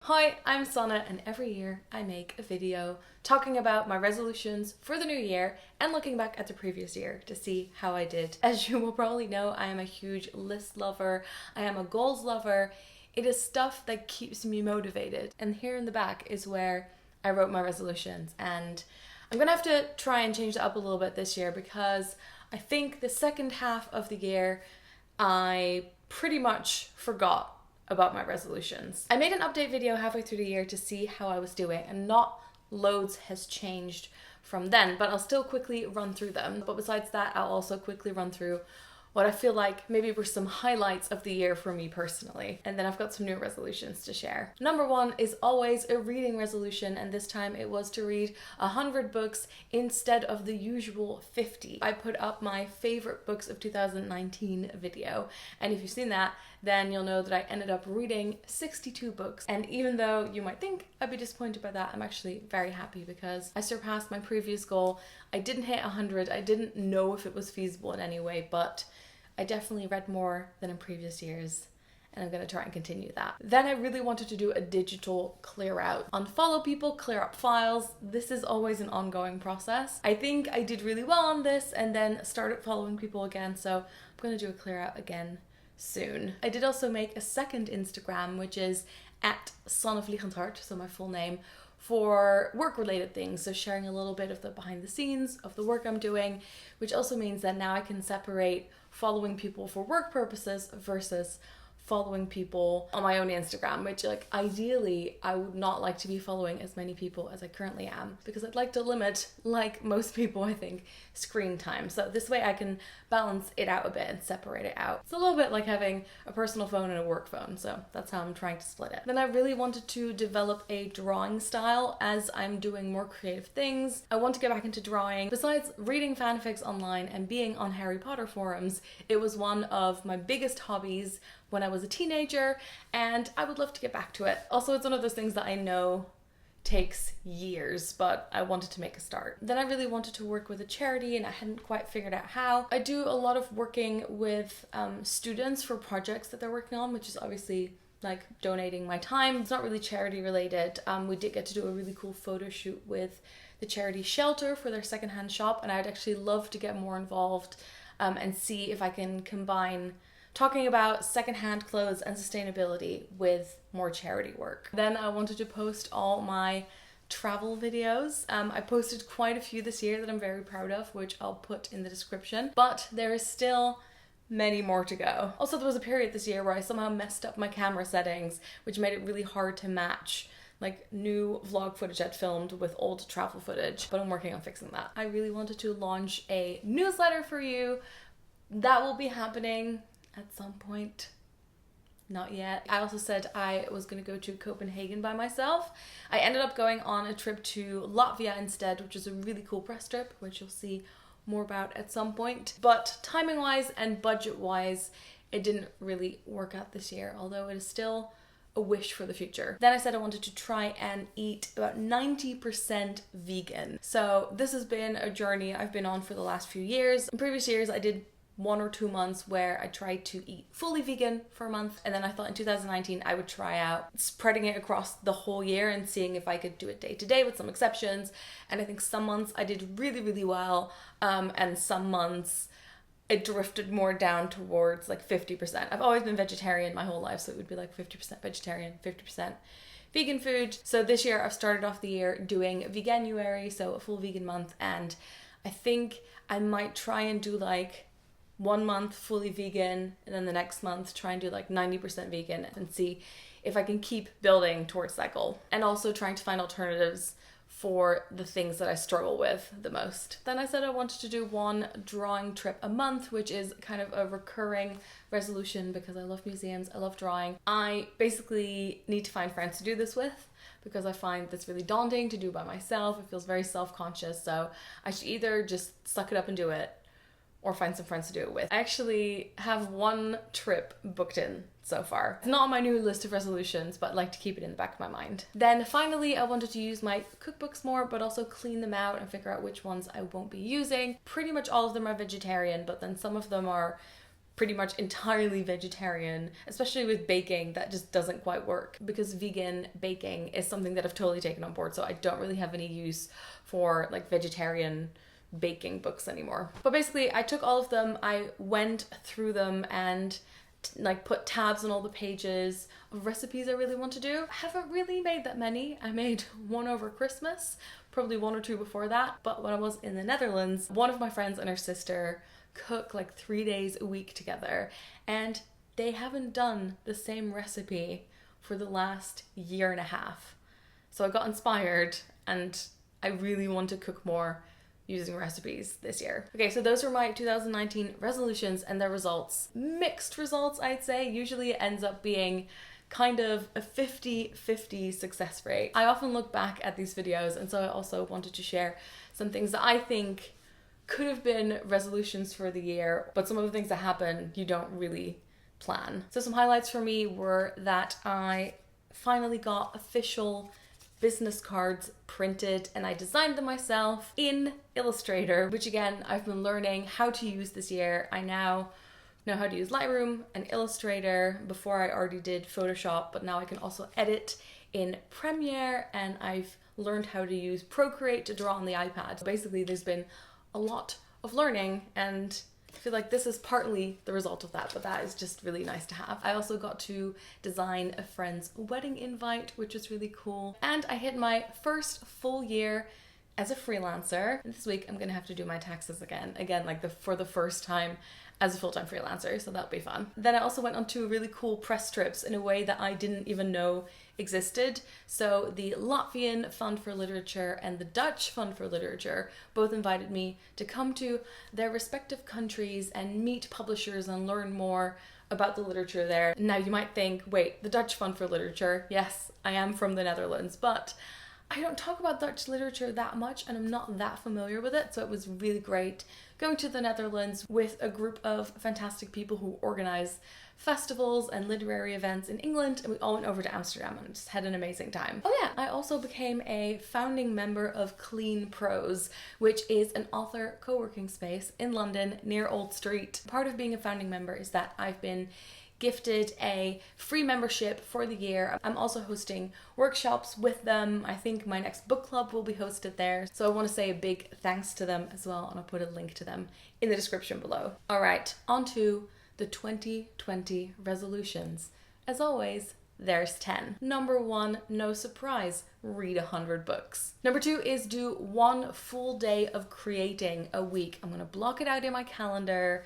Hi, I'm Sana, and every year I make a video talking about my resolutions for the new year and looking back at the previous year to see how I did. As you will probably know, I am a huge list lover, I am a goals lover. It is stuff that keeps me motivated. And here in the back is where I wrote my resolutions, and I'm gonna have to try and change that up a little bit this year because I think the second half of the year I pretty much forgot about my resolutions. I made an update video halfway through the year to see how I was doing, and not loads has changed from then, but I'll still quickly run through them. But besides that, I'll also quickly run through what I feel like maybe were some highlights of the year for me personally. And then I've got some new resolutions to share. Number one is always a reading resolution, and this time it was to read 100 books instead of the usual 50. I put up my favorite books of 2019 video, and if you've seen that, then you'll know that I ended up reading 62 books. And even though you might think I'd be disappointed by that, I'm actually very happy because I surpassed my previous goal. I didn't hit 100. I didn't know if it was feasible in any way, but I definitely read more than in previous years, and I'm gonna try and continue that. Then I really wanted to do a digital clear out. Unfollow people, clear up files. This is always an ongoing process. I think I did really well on this and then started following people again, so I'm gonna do a clear out again soon. I did also make a second Instagram, which is at @Sonnevliegendhart, so my full name, for work-related things, so sharing a little bit of the behind the scenes of the work I'm doing, which also means that now I can separate following people for work purposes versus following people on my own Instagram, which ideally I would not like to be following as many people as I currently am, because I'd like to limit, like most people I think, screen time. So this way I can balance it out a bit and separate it out. It's a little bit like having a personal phone and a work phone, so that's how I'm trying to split it. Then I really wanted to develop a drawing style as I'm doing more creative things. I want to get back into drawing. Besides reading fanfics online and being on Harry Potter forums, it was one of my biggest hobbies when I was a teenager, and I would love to get back to it. Also, it's one of those things that I know takes years, but I wanted to make a start. Then I really wanted to work with a charity, and I hadn't quite figured out how. I do a lot of working with students for projects that they're working on, which is obviously like donating my time. It's not really charity related. We did get to do a really cool photo shoot with the charity Shelter for their secondhand shop, and I'd actually love to get more involved and see if I can combine talking about secondhand clothes and sustainability with more charity work. Then I wanted to post all my travel videos. I posted quite a few this year that I'm very proud of, which I'll put in the description, but there is still many more to go. Also, there was a period this year where I somehow messed up my camera settings, which made it really hard to match like new vlog footage I'd filmed with old travel footage, but I'm working on fixing that. I really wanted to launch a newsletter for you. That will be happening at some point. Not yet. I also said I was gonna go to Copenhagen by myself. I ended up going on a trip to Latvia instead, which is a really cool press trip, which you'll see more about at some point. But timing wise and budget wise, it didn't really work out this year, although it is still a wish for the future. Then I said I wanted to try and eat about 90% vegan. So this has been a journey I've been on for the last few years. In previous years, I did 1 or 2 months where I tried to eat fully vegan for a month, and then I thought in 2019 I would try out spreading it across the whole year and seeing if I could do it day to day with some exceptions. And I think some months I did really, really well, and some months it drifted more down towards like 50%. I've always been vegetarian my whole life, so it would be like 50% vegetarian, 50% vegan food. So this year I've started off the year doing Veganuary, so a full vegan month, and I think I might try and do like 1 month fully vegan, and then the next month try and do like 90% vegan and see if I can keep building towards that goal. And also trying to find alternatives for the things that I struggle with the most. Then I said I wanted to do 1 drawing trip a month, which is kind of a recurring resolution because I love museums, I love drawing. I basically need to find friends to do this with because I find that's really daunting to do by myself. It feels very self-conscious, so I should either just suck it up and do it or find some friends to do it with. I actually have 1 trip booked in so far. It's not on my new list of resolutions, but I'd like to keep it in the back of my mind. Then finally, I wanted to use my cookbooks more, but also clean them out and figure out which ones I won't be using. Pretty much all of them are vegetarian, but then some of them are pretty much entirely vegetarian, especially with baking. That just doesn't quite work because vegan baking is something that I've totally taken on board, so I don't really have any use for like vegetarian baking books anymore. But basically I took all of them, I went through them and like put tabs on all the pages of recipes I really want to do. I haven't really made that many. I made one over Christmas, probably one or two before that, but when I was in the Netherlands, one of my friends and her sister cook like 3 days a week together, and they haven't done the same recipe for the last year and a half. So I got inspired and I really want to cook more using recipes this year. Okay, so those were my 2019 resolutions and their results. Mixed results, I'd say. Usually it ends up being kind of a 50-50 success rate. I often look back at these videos, and so I also wanted to share some things that I think could have been resolutions for the year, but some of the things that happen you don't really plan. So some highlights for me were that I finally got official business cards printed and I designed them myself in Illustrator, which again I've been learning how to use this year. I now know how to use Lightroom and Illustrator. Before I already did Photoshop, but now I can also edit in Premiere, and I've learned how to use Procreate to draw on the iPad. Basically there's been a lot of learning, and I feel like this is partly the result of that, but that is just really nice to have. I also got to design a friend's wedding invite, which was really cool. And I hit my first full year as a freelancer. This week I'm gonna have to do my taxes again, like for the first time as a full-time freelancer, so that'll be fun. Then I also went on two really cool press trips in a way that I didn't even know existed. So the Latvian Fund for Literature and the Dutch Fund for Literature both invited me to come to their respective countries and meet publishers and learn more about the literature there. Now you might think, wait, the Dutch Fund for Literature, yes, I am from the Netherlands, but I don't talk about Dutch literature that much and I'm not that familiar with it, so it was really great going to the Netherlands with a group of fantastic people who organize festivals and literary events in England, and we all went over to Amsterdam and just had an amazing time. Oh yeah, I also became a founding member of Clean Prose, which is an author co-working space in London near Old Street. Part of being a founding member is that I've been gifted a free membership for the year. I'm also hosting workshops with them. I think my next book club will be hosted there. So I want to say a big thanks to them as well, and I'll put a link to them in the description below. All right, on to the 2020 resolutions. As always, there's 10. Number 1, no surprise, read 100 books. Number 2 is do 1 full day of creating a week. I'm gonna block it out in my calendar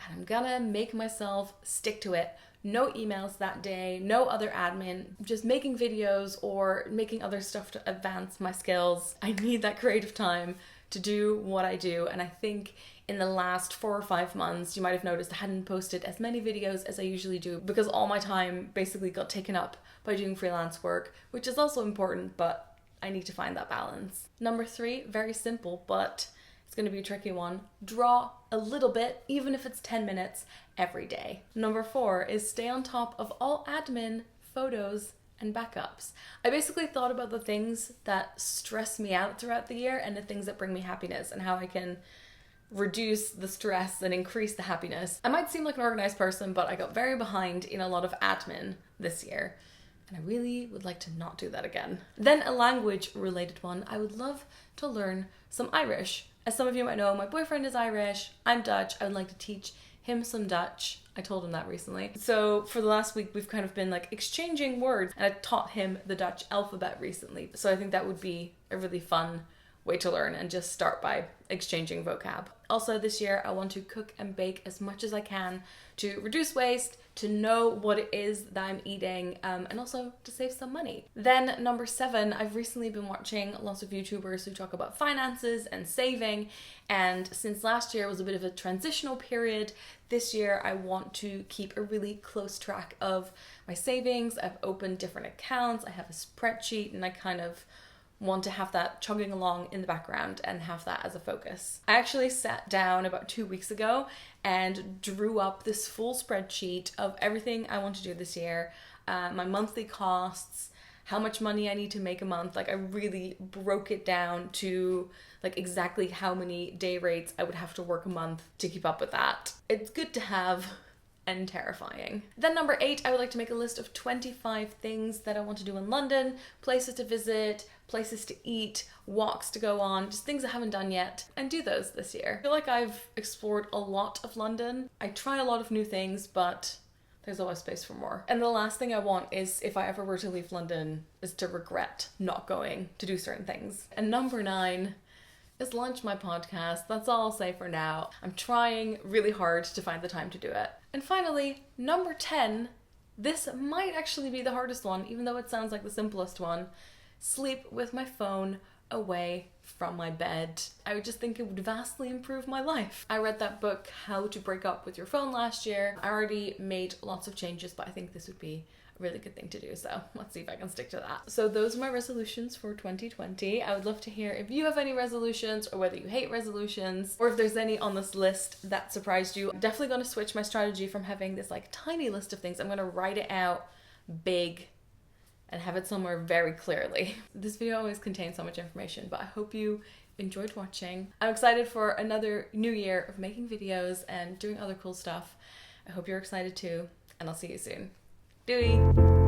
and I'm gonna make myself stick to it. No emails that day, no other admin, just making videos or making other stuff to advance my skills. I need that creative time to do what I do, and I think in the last 4 or 5 months, you might have noticed I hadn't posted as many videos as I usually do because all my time basically got taken up by doing freelance work, which is also important, but I need to find that balance. Number 3, very simple, but it's going to be a tricky one. Draw a little bit, even if it's 10 minutes every day. Number 4 is stay on top of all admin, photos, and backups. I basically thought about the things that stress me out throughout the year and the things that bring me happiness and how I can reduce the stress and increase the happiness. I might seem like an organized person, but I got very behind in a lot of admin this year, and I really would like to not do that again. Then a language related one. I would love to learn some Irish. As some of you might know, my boyfriend is Irish, I'm Dutch, I would like to teach him some Dutch. I told him that recently. So for the last week, we've kind of been like exchanging words, and I taught him the Dutch alphabet recently. So I think that would be a really fun way to learn and just start by exchanging vocab. Also this year, I want to cook and bake as much as I can to reduce waste, to know what it is that I'm eating, and also to save some money. Then number 7, I've recently been watching lots of YouTubers who talk about finances and saving, and since last year was a bit of a transitional period, this year I want to keep a really close track of my savings. I've opened different accounts, I have a spreadsheet, and I kind of want to have that chugging along in the background and have that as a focus. I actually sat down about 2 weeks ago and drew up this full spreadsheet of everything I want to do this year, my monthly costs, how much money I need to make a month. Like I really broke it down to like exactly how many day rates I would have to work a month to keep up with that. It's good to have and terrifying. Then number 8, I would like to make a list of 25 things that I want to do in London, places to visit, places to eat, walks to go on, just things I haven't done yet, and do those this year. I feel like I've explored a lot of London. I try a lot of new things, but there's always space for more. And the last thing I want is, if I ever were to leave London, is to regret not going to do certain things. And number 9 is launch my podcast. That's all I'll say for now. I'm trying really hard to find the time to do it. And finally, number 10, this might actually be the hardest one, even though it sounds like the simplest one. Sleep with my phone away from my bed. I would just think it would vastly improve my life. I read that book, How to Break Up with Your Phone, last year. I already made lots of changes, but I think this would be a really good thing to do, so let's see if I can stick to that. So those are my resolutions for 2020. I would love to hear if you have any resolutions, or whether you hate resolutions, or if there's any on this list that surprised you. I'm definitely going to switch my strategy from having this like tiny list of things. I'm going to write it out big and have it somewhere very clearly. This video always contains so much information, but I hope you enjoyed watching. I'm excited for another new year of making videos and doing other cool stuff. I hope you're excited too, and I'll see you soon. Doei!